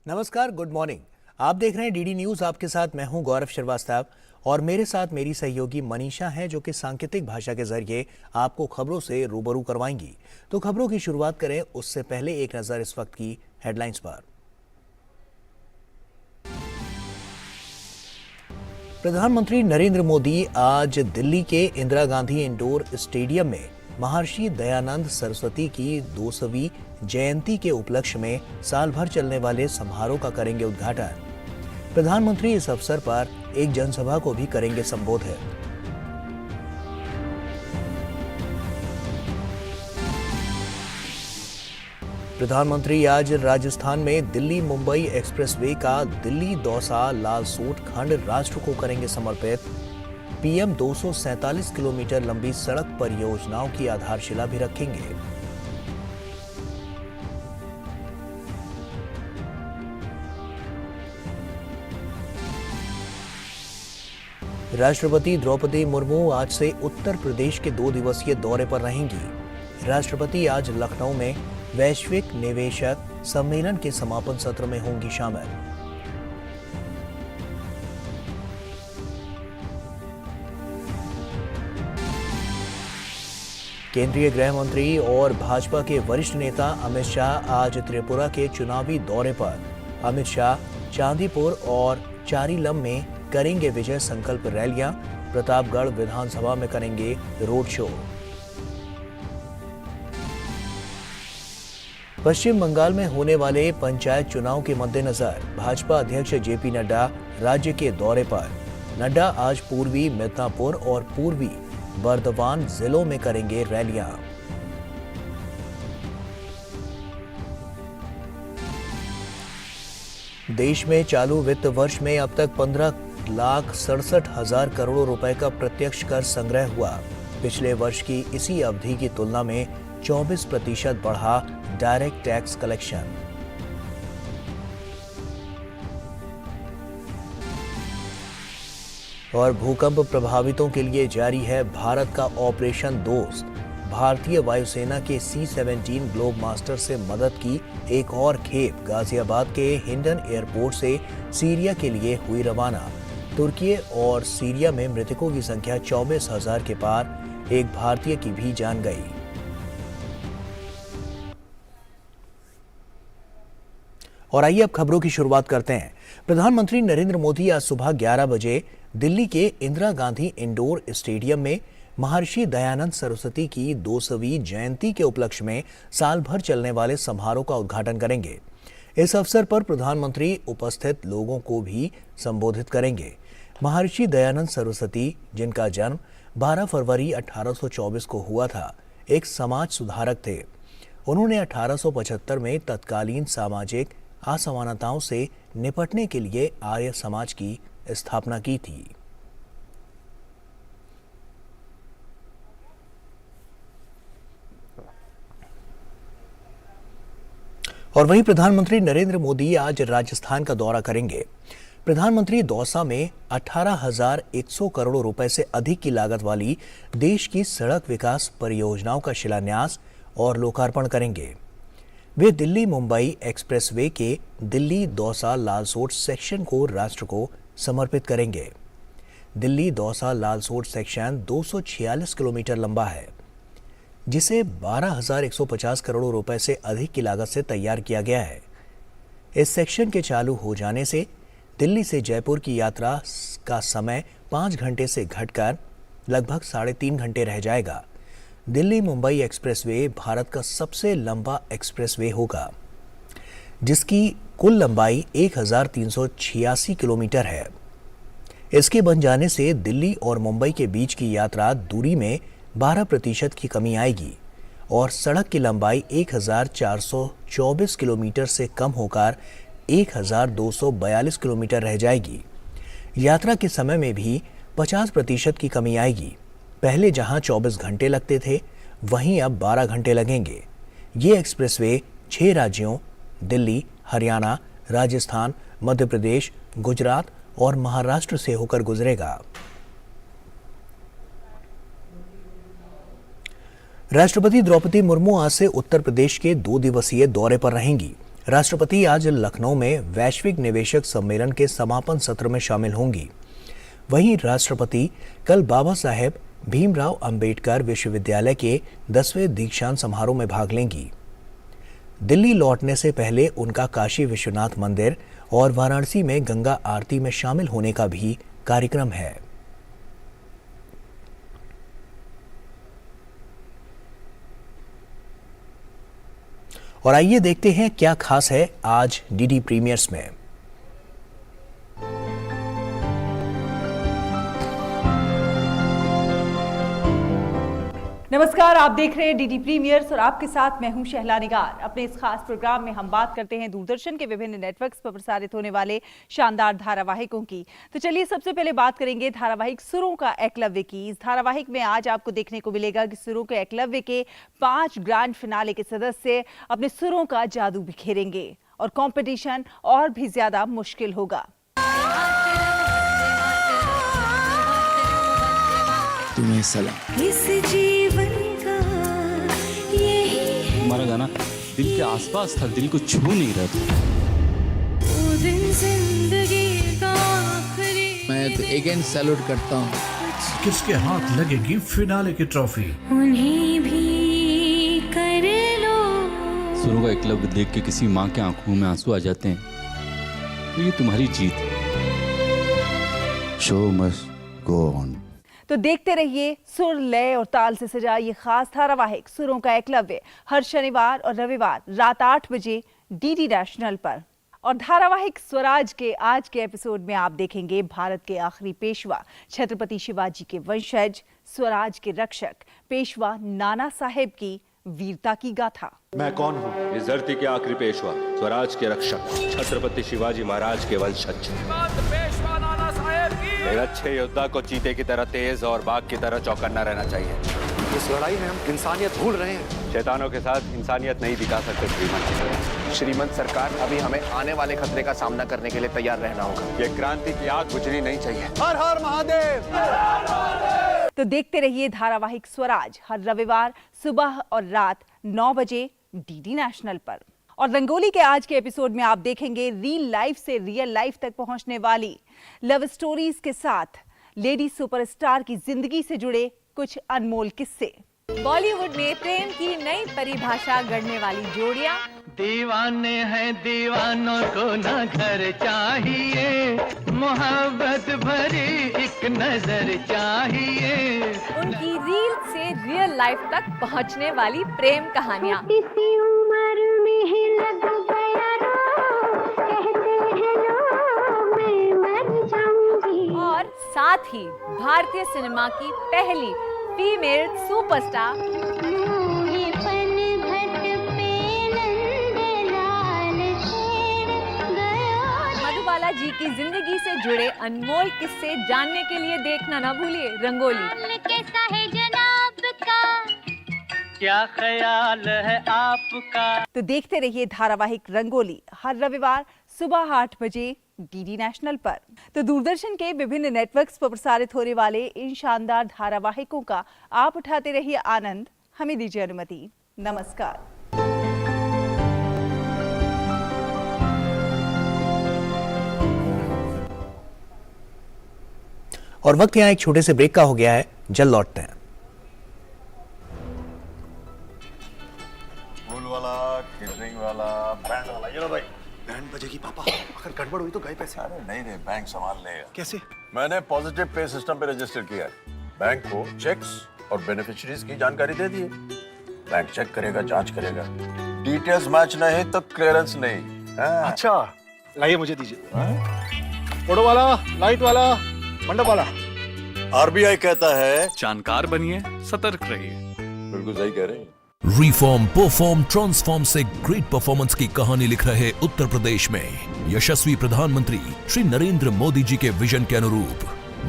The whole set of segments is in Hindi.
नमस्कार, गुड मॉर्निंग। आप देख रहे हैं डीडी न्यूज। आपके साथ मैं हूं गौरव श्रीवास्तव और मेरे साथ मेरी सहयोगी मनीषा हैं, जो कि सांकेतिक भाषा के जरिए आपको खबरों से रूबरू करवाएंगी। तो खबरों की शुरुआत करें उससे पहले एक नजर इस वक्त की हेडलाइंस पर। प्रधानमंत्री नरेंद्र मोदी आज दिल्ली के इंदिरा गांधी इंडोर स्टेडियम में महर्षि दयानंद सरस्वती की 200वीं जयंती के उपलक्ष्य में साल भर चलने वाले समारोह का करेंगे उद्घाटन। प्रधानमंत्री इस अवसर पर एक जनसभा को भी करेंगे संबोधित। प्रधानमंत्री आज राजस्थान में दिल्ली मुंबई एक्सप्रेसवे का दिल्ली दौसा लालसोट खंड राष्ट्र को करेंगे समर्पित। पीएम 247 किलोमीटर लंबी सड़क परियोजनाओं की आधारशिला भी रखेंगे। राष्ट्रपति द्रौपदी मुर्मू आज से उत्तर प्रदेश के 2 दिवसीय दौरे पर रहेंगी। राष्ट्रपति आज लखनऊ में वैश्विक निवेशक सम्मेलन के समापन सत्र में होंगी शामिल। केंद्रीय गृह मंत्री और भाजपा के वरिष्ठ नेता अमित शाह आज त्रिपुरा के चुनावी दौरे पर। अमित शाह चांदीपुर और चारीलम में करेंगे विजय संकल्प रैलियां। प्रतापगढ़ विधानसभा में करेंगे रोड शो। पश्चिम बंगाल में होने वाले पंचायत चुनाव के मद्देनजर भाजपा अध्यक्ष जेपी नड्डा राज्य के दौरे पर। नड्डा आज पूर्वी मिदनापुर और पूर्वी बर्दवान जिलों में करेंगे रैलियां। देश में चालू वित्त वर्ष में अब तक 15,67,000 करोड़ रुपए का प्रत्यक्ष कर संग्रह हुआ। पिछले वर्ष की इसी अवधि की तुलना में 24% बढ़ा डायरेक्ट टैक्स कलेक्शन। और भूकंप प्रभावितों के लिए जारी है भारत का ऑपरेशन दोस्त। भारतीय वायुसेना के C-17 ग्लोब मास्टर से मदद की एक और खेप गाजियाबाद के हिंडन एयरपोर्ट से सीरिया के लिए हुई रवाना। तुर्की और सीरिया में मृतकों की संख्या 24,000 के पार। एक भारतीय की भी जान गई। और आइए अब खबरों की शुरुआत करते हैं। प्रधानमंत्री नरेंद्र मोदी आज सुबह 11 बजे दिल्ली के इंदिरा गांधी इंडोर स्टेडियम में महर्षि दयानंद सरस्वती की 200वीं जयंती के उपलक्ष्य में साल भर चलने वाले समारोह का उद्घाटन करेंगे। इस अवसर पर प्रधानमंत्री उपस्थित लोगों को भी संबोधित करेंगे। महर्षि दयानंद सरस्वती, जिनका जन्म 12 फरवरी 1824 को हुआ था, एक समाज सुधारक थे। उन्होंने 1875 में तत्कालीन सामाजिक असमानताओं से निपटने के लिए आर्य समाज की स्थापना की थी। और वहीं प्रधानमंत्री नरेंद्र मोदी आज राजस्थान का दौरा करेंगे। प्रधानमंत्री दौसा में 18,100 करोड़ रुपए से अधिक की लागत वाली देश की सड़क विकास परियोजनाओं का शिलान्यास और लोकार्पण करेंगे। वे दिल्ली मुंबई एक्सप्रेसवे के दिल्ली दौसा लालसोट सेक्शन को राष्ट्र को समर्पित करेंगे। दिल्ली दौसा लालसोट सेक्शन 246 किलोमीटर लंबा है, जिसे 12,150 करोड़ रुपए से अधिक की लागत से तैयार किया गया है। इस सेक्शन के चालू हो जाने से दिल्ली से जयपुर की यात्रा का समय 5 घंटे से घटकर लगभग 3.5 घंटे रह जाएगा। दिल्ली मुंबई एक्सप्रेसवे भारत का सबसे लंबा एक्सप्रेसवे होगा, जिसकी कुल लंबाई 1,386 किलोमीटर है। इसके बन जाने से दिल्ली और मुंबई के बीच की यात्रा दूरी में 12% की कमी आएगी और सड़क की लंबाई 1,424 किलोमीटर से कम होकर 1,242 किलोमीटर रह जाएगी। यात्रा के समय में भी 50% की कमी आएगी। पहले जहां 24 घंटे लगते थे, वहीं अब 12 घंटे लगेंगे। ये एक्सप्रेसवे 6 राज्यों दिल्ली, हरियाणा, राजस्थान, मध्य प्रदेश, गुजरात और महाराष्ट्र से होकर गुजरेगा। राष्ट्रपति द्रौपदी मुर्मू आज से उत्तर प्रदेश के 2 दिवसीय दौरे पर रहेंगी। राष्ट्रपति आज लखनऊ में वैश्विक निवेशक सम्मेलन के समापन सत्र में शामिल होंगी। वहीं राष्ट्रपति कल बाबा साहेब भीमराव अंबेडकर विश्वविद्यालय के 10वें दीक्षांत समारोह में भाग लेंगी। दिल्ली लौटने से पहले उनका काशी विश्वनाथ मंदिर और वाराणसी में गंगा आरती में शामिल होने का भी कार्यक्रम है। और आइए देखते हैं क्या खास है आज डीडी प्रीमियर्स में। नमस्कार, आप देख रहे हैं डीडी प्रीमियर्स और आपके साथ मैं हूं शहला निगार। अपने इस खास प्रोग्राम में हम बात करते हैं दूरदर्शन के विभिन्न नेटवर्क्स पर प्रसारित होने वाले शानदार धारावाहिकों की। तो चलिए सबसे पहले बात करेंगे धारावाहिक सुरों का एकलव्य की। इस धारावाहिक में आज आपको देखने को मिलेगा कि सुरों के एकलव्य के 5 ग्रैंड फिनाले के सदस्य अपने सुरों का जादू बिखेरेंगे और कॉम्पिटिशन और भी ज्यादा मुश्किल होगा। तुम्हें सलाम। इस जीवन का यही है। हमारा गाना दिल के आसपास था, दिल को छू नहीं रहा था। वो दिन जिंदगी का आखिरी। मैं तो अगेन सैल्यूट करता हूँ। किसके हाथ लगेगी फिनाले की ट्रॉफी? उन्हें भी कर लो। सुरों का एकलव्य देख के किसी माँ के आंखों में आंसू आ जाते हैं तो ये तुम्हारी जीत है। Show must go on. तो देखते रहिए सुर, लय और ताल से सजा ये खास धारावाहिक सुरों का एकलव्य हर शनिवार और रविवार रात 8 बजे डीडी नेशनल पर। और धारावाहिक स्वराज के आज के एपिसोड में आप देखेंगे भारत के आखिरी पेशवा छत्रपति शिवाजी के वंशज, स्वराज के रक्षक पेशवा नाना साहेब की वीरता की गाथा। मैं कौन हूँ? इस धरती के आखिरी पेशवा, स्वराज के रक्षक, छत्रपति शिवाजी महाराज के वंशज। एक अच्छे योद्धा को चीते की तरह तेज और बाघ की तरह चौकन्ना रहना चाहिए। इस लड़ाई में हम इंसानियत भूल रहे हैं। शैतानों के साथ इंसानियत नहीं दिखा सकते श्रीमंत। श्रीमंत सरकार, अभी हमें आने वाले खतरे का सामना करने के लिए तैयार रहना होगा। ये क्रांति की आग बुझनी नहीं चाहिए। हर हर महादेव। तो देखते रहिए धारावाहिक स्वराज हर रविवार सुबह और रात 9 बजे डीडी नेशनल पर। और रंगोली के आज के एपिसोड में आप देखेंगे रियल लाइफ से रियल लाइफ तक पहुंचने वाली लव स्टोरीज के साथ लेडी सुपरस्टार की जिंदगी से जुड़े कुछ अनमोल किस्से। बॉलीवुड में प्रेम की नई परिभाषा गढ़ने वाली जोड़ियां। दीवाने हैं दीवानों को न घर चाहिए, मोहब्बत भरी एक नजर चाहिए। उनकी रील से रियल लाइफ तक पहुंचने वाली प्रेम कहानियां। इसी उम्र में ही लग गया रो, कहते हैं लोग मैं मर जाऊंगी। और साथ ही भारतीय सिनेमा की पहली फीमेल सुपरस्टार मधुबाला जी की जिंदगी से जुड़े अनमोल किस्से जानने के लिए देखना ना भूलिए रंगोली। कैसा है जनाब का, क्या ख्याल है आपका। तो देखते रहिए धारावाहिक रंगोली हर रविवार सुबह 8 बजे डीडी नेशनल पर। तो दूरदर्शन के विभिन्न नेटवर्क्स पर प्रसारित होने वाले इन शानदार धारावाहिकों का आप उठाते रहिए आनंद। हमें दीजिए अनुमति। नमस्कार। और वक्त यहाँ एक छोटे से ब्रेक का हो गया है, जल्द लौटते हैं। फूल वाला, केटरिंग वाला, बैंड वाला, ये लो भाई। बैंड बजेगी पापा, अगर गड़बड़ हुई तो गए पैसे। अरे नहीं रे, बैंक संभाल लेगा। कैसे? मैंने पॉजिटिव पे सिस्टम पे रजिस्टर किया है। बैंक को चेक्स और बेनिफिशियरीज की जानकारी दे दी है। बैंक चेक करेगा, जांच करेगा, डिटेल्स मैच नहीं तो क्लियरेंस नहीं। अच्छा, लाइए मुझे दीजिए। फोटो वाला, लाइट वाला, मंडप वाला। आरबीआई कहता है जानकार बनिए, सतर्क रहिए। बिल्कुल सही कह रहे हैं। रिफॉर्म, परफॉर्म, ट्रांसफॉर्म से ग्रेट परफॉर्मेंस की कहानी लिख रहे उत्तर प्रदेश में यशस्वी प्रधानमंत्री श्री नरेंद्र मोदी जी के विजन के अनुरूप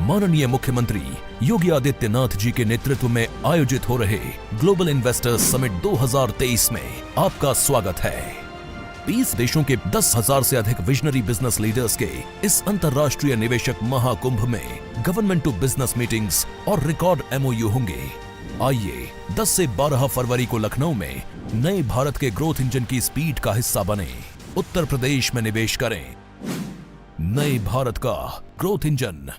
माननीय मुख्यमंत्री योगी आदित्यनाथ जी के नेतृत्व में आयोजित हो रहे ग्लोबल इन्वेस्टर्स समिट 2023 में आपका स्वागत है। 20 देशों के 10,000 से अधिक विजनरी बिजनेस लीडर्स के इस अंतर्राष्ट्रीय निवेशक महाकुंभ में गवर्नमेंट टू बिजनेस मीटिंग्स और रिकॉर्ड MOU होंगे। आइए 10 से 12 फरवरी को लखनऊ में नए भारत के ग्रोथ इंजन की स्पीड का हिस्सा बने। उत्तर प्रदेश में निवेश करें। नए भारत का ग्रोथ इंजन।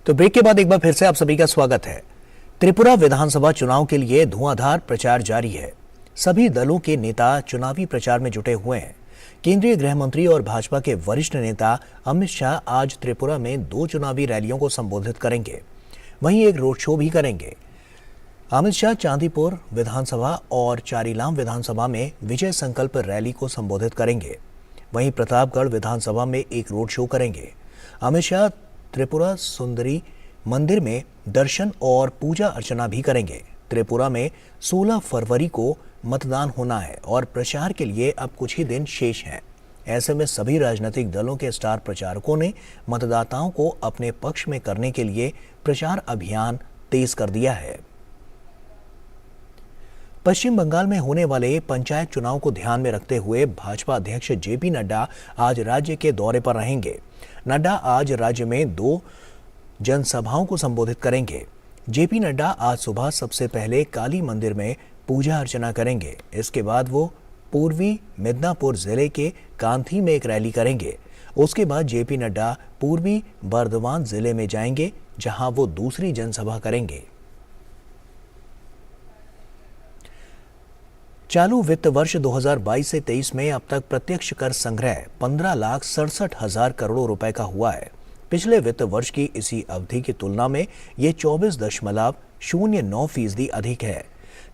तो ब्रेक के बाद एक बार फिर से आप सभी का स्वागत है। त्रिपुरा विधानसभा चुनाव के लिए धुआंधार प्रचार जारी है। सभी दलों के नेता चुनावी प्रचार में जुटे हुए हैं। केंद्रीय गृह मंत्री और भाजपा के वरिष्ठ नेता अमित शाह आज त्रिपुरा में 2 चुनावी रैलियों को संबोधित करेंगे, वहीं एक रोड शो भी करेंगे। अमित शाह चांदीपुर विधानसभा और चारीलाम विधानसभा में विजय संकल्प रैली को संबोधित करेंगे, वहीं प्रतापगढ़ विधानसभा में एक रोड शो करेंगे। अमित शाह त्रिपुरा सुंदरी मंदिर में दर्शन और पूजा अर्चना भी करेंगे। त्रिपुरा में 16 फरवरी को मतदान होना है और प्रचार के लिए अब कुछ ही दिन शेष हैं। ऐसे में सभी राजनीतिक दलों के स्टार प्रचारकों ने मतदाताओं को अपने पक्ष में करने के लिए प्रचार अभियान तेज कर दिया है। पश्चिम बंगाल में होने वाले पंचायत चुनाव को ध्यान में रखते हुए भाजपा अध्यक्ष जेपी नड्डा आज राज्य के दौरे पर रहेंगे। नड्डा आज राज्य में 2 जनसभाओं को संबोधित करेंगे। जेपी नड्डा आज सुबह सबसे पहले काली मंदिर में पूजा अर्चना करेंगे। इसके बाद वो पूर्वी मिदनापुर जिले के कांथी में एक रैली करेंगे। उसके बाद जेपी नड्डा पूर्वी बर्धमान जिले में जाएंगे, जहां वो दूसरी जनसभा करेंगे। चालू वित्त वर्ष 2022 से 23 में अब तक प्रत्यक्ष कर संग्रह 15,67,000 करोड़ रुपए का हुआ है। पिछले वित्त वर्ष की इसी अवधि की तुलना में ये 24.09% अधिक है।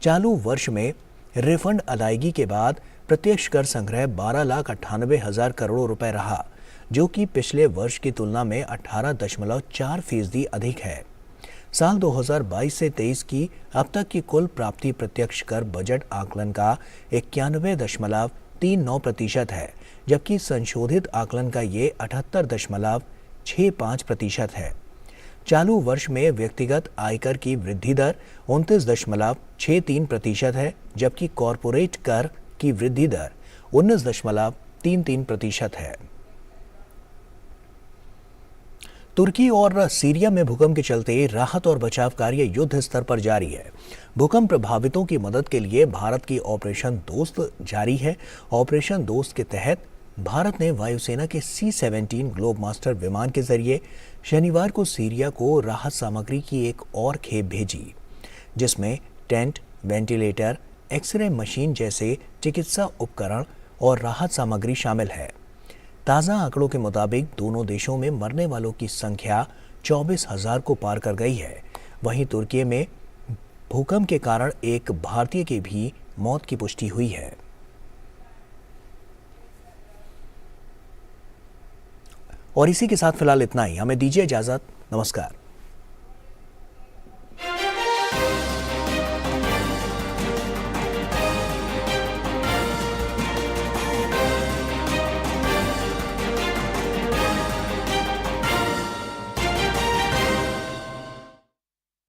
चालू वर्ष में रिफंड अदायगी के बाद प्रत्यक्ष कर संग्रह 12,98,000 करोड़ रुपए रहा, जो कि पिछले वर्ष की तुलना में 18.4% अधिक है। साल 2022 से 23 की अब तक की कुल प्राप्ति प्रत्यक्ष कर बजट आकलन का 91.39% है, जबकि संशोधित आकलन का ये 78.65% है। चालू वर्ष में व्यक्तिगत आयकर की वृद्धि दर 29.63% है, जबकि कॉरपोरेट कर की वृद्धि दर 19.33% है। तुर्की और सीरिया में भूकंप के चलते राहत और बचाव कार्य युद्ध स्तर पर जारी है। भूकंप प्रभावितों की मदद के लिए भारत की ऑपरेशन दोस्त जारी है। ऑपरेशन दोस्त के तहत भारत ने वायुसेना के C-17 ग्लोब मास्टर विमान के जरिए शनिवार को सीरिया को राहत सामग्री की एक और खेप भेजी, जिसमें टेंट, वेंटिलेटर, एक्सरे मशीन जैसे चिकित्सा उपकरण और राहत सामग्री शामिल है। ताज़ा आंकड़ों के मुताबिक दोनों देशों में मरने वालों की संख्या 24,000 को पार कर गई है। वहीं तुर्की में भूकंप के कारण एक भारतीय की भी मौत की पुष्टि हुई है। और इसी के साथ फिलहाल इतना ही। हमें दीजिए इजाजत। नमस्कार।